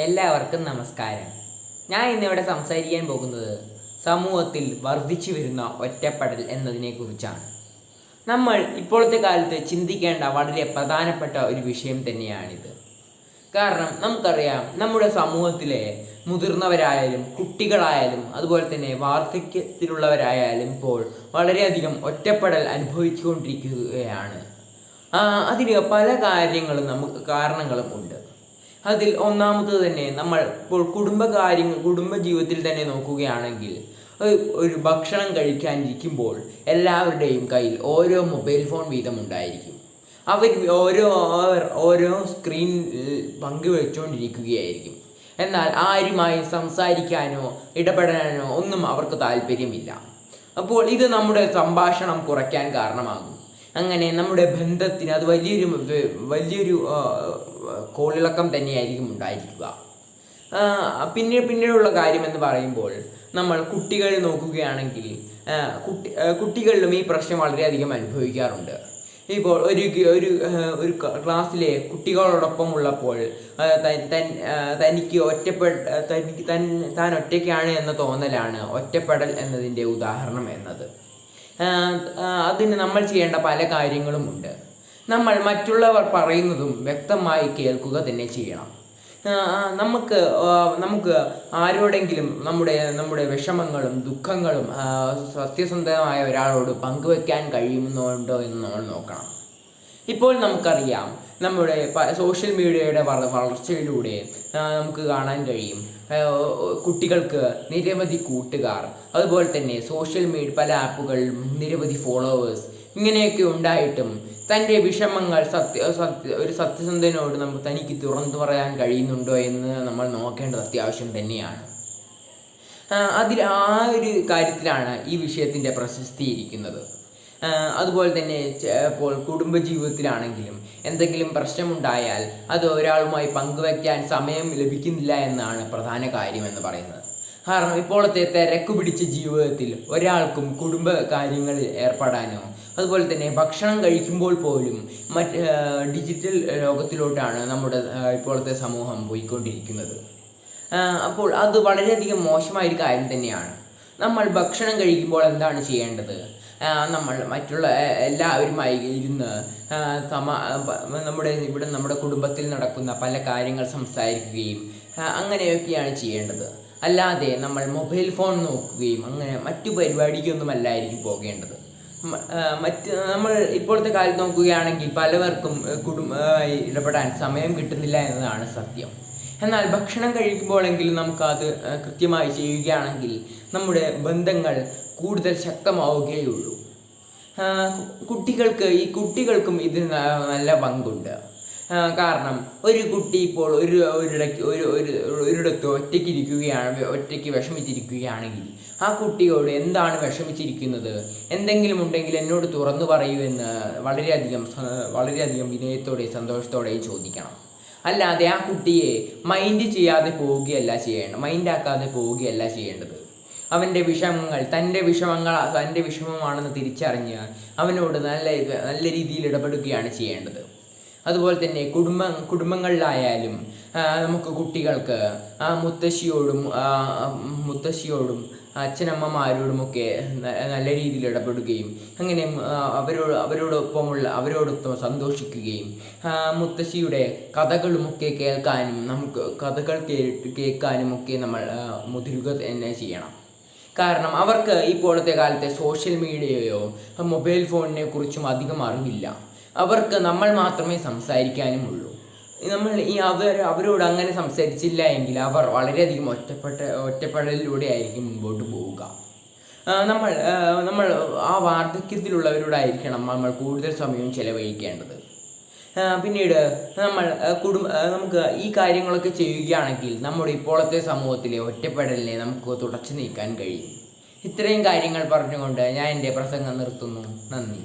എല്ലാവർക്കും നമസ്കാരം. ഞാൻ ഇന്നിവിടെ സംസാരിക്കാൻ പോകുന്നത് സമൂഹത്തിൽ വർദ്ധിച്ചു വരുന്ന ഒറ്റപ്പെടൽ എന്നതിനെക്കുറിച്ചാണ്. നമ്മൾ ഇപ്പോഴത്തെ കാലത്ത് ചിന്തിക്കേണ്ട വളരെ പ്രധാനപ്പെട്ട ഒരു വിഷയം തന്നെയാണിത്. കാരണം നമുക്കറിയാം, നമ്മുടെ സമൂഹത്തിലെ മുതിർന്നവരായാലും കുട്ടികളായാലും അതുപോലെ തന്നെ വാർദ്ധക്യത്തിലുള്ളവരായാലും ഇപ്പോൾ വളരെയധികം ഒറ്റപ്പെടൽ അനുഭവിച്ചുകൊണ്ടിരിക്കുകയാണ്. അതിന് പല കാരണങ്ങളും ഉണ്ട്. അതിൽ ഒന്നാമത് തന്നെ നമ്മൾ ഇപ്പോൾ കുടുംബജീവിതത്തിൽ തന്നെ നോക്കുകയാണെങ്കിൽ, ഒരു ഭക്ഷണം കഴിക്കാനിരിക്കുമ്പോൾ എല്ലാവരുടെയും കയ്യിൽ ഓരോ മൊബൈൽ ഫോൺ വീതം ഉണ്ടായിരിക്കും. അവർ ഓരോ സ്ക്രീൻ പങ്കുവെച്ചുകൊണ്ടിരിക്കുകയായിരിക്കും. എന്നാൽ ആരുമായി സംസാരിക്കാനോ ഇടപെടാനോ ഒന്നും അവർക്ക് താല്പര്യമില്ല. അപ്പോൾ ഇത് നമ്മുടെ സംഭാഷണം കുറയ്ക്കാൻ കാരണമാകും. അങ്ങനെ നമ്മുടെ ബന്ധത്തിന് അത് വലിയൊരു കോളിളക്കം തന്നെയായിരിക്കും ഉണ്ടായിരിക്കുക. പിന്നീടുള്ള കാര്യമെന്ന് പറയുമ്പോൾ, നമ്മൾ കുട്ടികൾ നോക്കുകയാണെങ്കിൽ കുട്ടികളിലും ഈ പ്രശ്നം വളരെയധികം അനുഭവിക്കാറുണ്ട്. ഇപ്പോൾ ഒരു ക്ലാസ്സിലെ കുട്ടികളോടൊപ്പം ഉള്ളപ്പോൾ താൻ ഒറ്റയ്ക്കാണ് എന്ന തോന്നലാണ് ഒറ്റപ്പെടൽ എന്നതിൻ്റെ ഉദാഹരണം എന്നത്. അതിന് നമ്മൾ ചെയ്യേണ്ട പല കാര്യങ്ങളുമുണ്ട്. നമ്മൾ മറ്റുള്ളവർ പറയുന്നതും വ്യക്തമായി കേൾക്കുക തന്നെ ചെയ്യണം. നമുക്ക് ആരോടെങ്കിലും നമ്മുടെ വിഷമങ്ങളും ദുഃഖങ്ങളും സത്യസന്ധമായ ഒരാളോട് പങ്കുവെക്കാൻ കഴിയുന്നുണ്ടോ എന്ന് നമ്മൾ നോക്കണം. ഇപ്പോൾ നമുക്കറിയാം, നമ്മുടെ സോഷ്യൽ മീഡിയയുടെ വളർച്ചയിലൂടെ നമുക്ക് കാണാൻ കഴിയും, കുട്ടികൾക്ക് നിരവധി കൂട്ടുകാർ, അതുപോലെ തന്നെ സോഷ്യൽ മീഡിയ പല ആപ്പുകൾ, നിരവധി ഫോളോവേഴ്സ് ഇങ്ങനെയൊക്കെ ഉണ്ടായിട്ടും തൻ്റെ വിഷമങ്ങൾ ഒരു സത്യസന്ധനോട് തനിക്ക് തുറന്നു പറയാൻ കഴിയുന്നുണ്ടോ എന്ന് നമ്മൾ നോക്കേണ്ടത് അത്യാവശ്യം തന്നെയാണ്. ഒരു കാര്യത്തിലാണ് ഈ വിഷയത്തിൻ്റെ പ്രശസ്തി ഇരിക്കുന്നത്. അതുപോലെ തന്നെ ഇപ്പോൾ കുടുംബജീവിതത്തിലാണെങ്കിലും എന്തെങ്കിലും പ്രശ്നമുണ്ടായാൽ അത് ഒരാളുമായി പങ്കുവയ്ക്കാൻ സമയം ലഭിക്കുന്നില്ല എന്നാണ് പ്രധാന കാര്യമെന്ന് പറയുന്നത്. കാരണം ഇപ്പോഴത്തെ തിരക്ക് പിടിച്ച ജീവിതത്തിൽ ഒരാൾക്കും കുടുംബ കാര്യങ്ങളിൽ ഏർപ്പെടാനോ, അതുപോലെ തന്നെ ഭക്ഷണം കഴിക്കുമ്പോൾ പോലും ഡിജിറ്റൽ ലോകത്തിലോട്ടാണ് നമ്മുടെ ഇപ്പോഴത്തെ സമൂഹം പോയിക്കൊണ്ടിരിക്കുന്നത്. അപ്പോൾ അത് വളരെയധികം മോശമായൊരു കാര്യം തന്നെയാണ്. നമ്മൾ ഭക്ഷണം കഴിക്കുമ്പോൾ എന്താണ് ചെയ്യേണ്ടത്? നമ്മൾ മറ്റുള്ള എല്ലാവരുമായി ഇരുന്ന് നമ്മുടെ കുടുംബത്തിൽ നടക്കുന്ന പല കാര്യങ്ങൾ സംസാരിക്കുകയും അങ്ങനെയൊക്കെയാണ് ചെയ്യേണ്ടത്. അല്ലാതെ നമ്മൾ മൊബൈൽ ഫോൺ നോക്കുകയും അങ്ങനെ മറ്റു പരിപാടിക്കൊന്നുമല്ലായിരിക്കും പോകേണ്ടത്. നമ്മൾ ഇപ്പോഴത്തെ കാലത്ത് നോക്കുകയാണെങ്കിൽ പലവർക്കും ഇടപെടാൻ സമയം കിട്ടുന്നില്ല എന്നതാണ് സത്യം. എന്നാൽ ഭക്ഷണം കഴിക്കുമ്പോഴെങ്കിലും നമുക്കത് കൃത്യമായി ചെയ്യുകയാണെങ്കിൽ നമ്മുടെ ബന്ധങ്ങൾ കൂടുതൽ ശക്തമാവുകയുള്ളൂ. കുട്ടികൾക്കും ഇതിന് നല്ല പങ്കുണ്ട്. കാരണം ഒരു കുട്ടി ഇപ്പോൾ ഒരിടത്ത് ഒറ്റയ്ക്ക് വിഷമിച്ചിരിക്കുകയാണെങ്കിൽ ആ കുട്ടിയോട് എന്താണ് വിഷമിച്ചിരിക്കുന്നത്, എന്തെങ്കിലും ഉണ്ടെങ്കിൽ എന്നോട് തുറന്നു പറയൂ എന്ന് വളരെയധികം വിനയത്തോടെയും സന്തോഷത്തോടെയും ചോദിക്കണം. അല്ലാതെ ആ കുട്ടിയെ മൈൻഡാക്കാതെ പോവുകയല്ല ചെയ്യേണ്ടത്. അവൻ്റെ വിഷമങ്ങൾ തൻ്റെ വിഷമമാണെന്ന് തിരിച്ചറിഞ്ഞ് അവനോട് നല്ല രീതിയിൽ ഇടപെടുകയാണ് ചെയ്യേണ്ടത്. അതുപോലെ തന്നെ കുടുംബങ്ങളിലായാലും നമുക്ക് കുട്ടികൾക്ക് മുത്തശ്ശിയോടും അച്ഛനമ്മമാരോടുമൊക്കെ നല്ല രീതിയിൽ ഇടപെടുകയും അങ്ങനെ അവരോടൊപ്പം സന്തോഷിക്കുകയും മുത്തശ്ശിയുടെ കഥകളുമൊക്കെ കേൾക്കാനും കേൾക്കാനുമൊക്കെ നമ്മൾ മുതിരുക തന്നെ ചെയ്യണം. കാരണം അവർക്ക് ഇപ്പോഴത്തെ കാലത്തെ സോഷ്യൽ മീഡിയയോ മൊബൈൽ ഫോണിനെ കുറിച്ചും അധികം അറിവില്ല. അവർക്ക് നമ്മൾ മാത്രമേ സംസാരിക്കാനുമുള്ളൂ. നമ്മൾ അവരോട് അങ്ങനെ സംസാരിച്ചില്ല എങ്കിൽ അവർ വളരെയധികം ഒറ്റപ്പെടലിലൂടെ ആയിരിക്കും മുമ്പോട്ട് പോവുക. നമ്മൾ ആ വാർദ്ധക്യത്തിലുള്ളവരോടായിരിക്കണം നമ്മൾ കൂടുതൽ സമയം ചെലവഴിക്കേണ്ടത്. പിന്നീട് നമുക്ക് ഈ കാര്യങ്ങളൊക്കെ ചെയ്യുകയാണെങ്കിൽ നമ്മുടെ ഇപ്പോഴത്തെ സമൂഹത്തിലെ ഒറ്റപ്പെടലിനെ നമുക്ക് തുടച്ചു നീക്കാൻ കഴിയും. ഇത്രയും കാര്യങ്ങൾ പറഞ്ഞുകൊണ്ട് ഞാൻ എൻ്റെ പ്രസംഗം നിർത്തുന്നു. നന്ദി.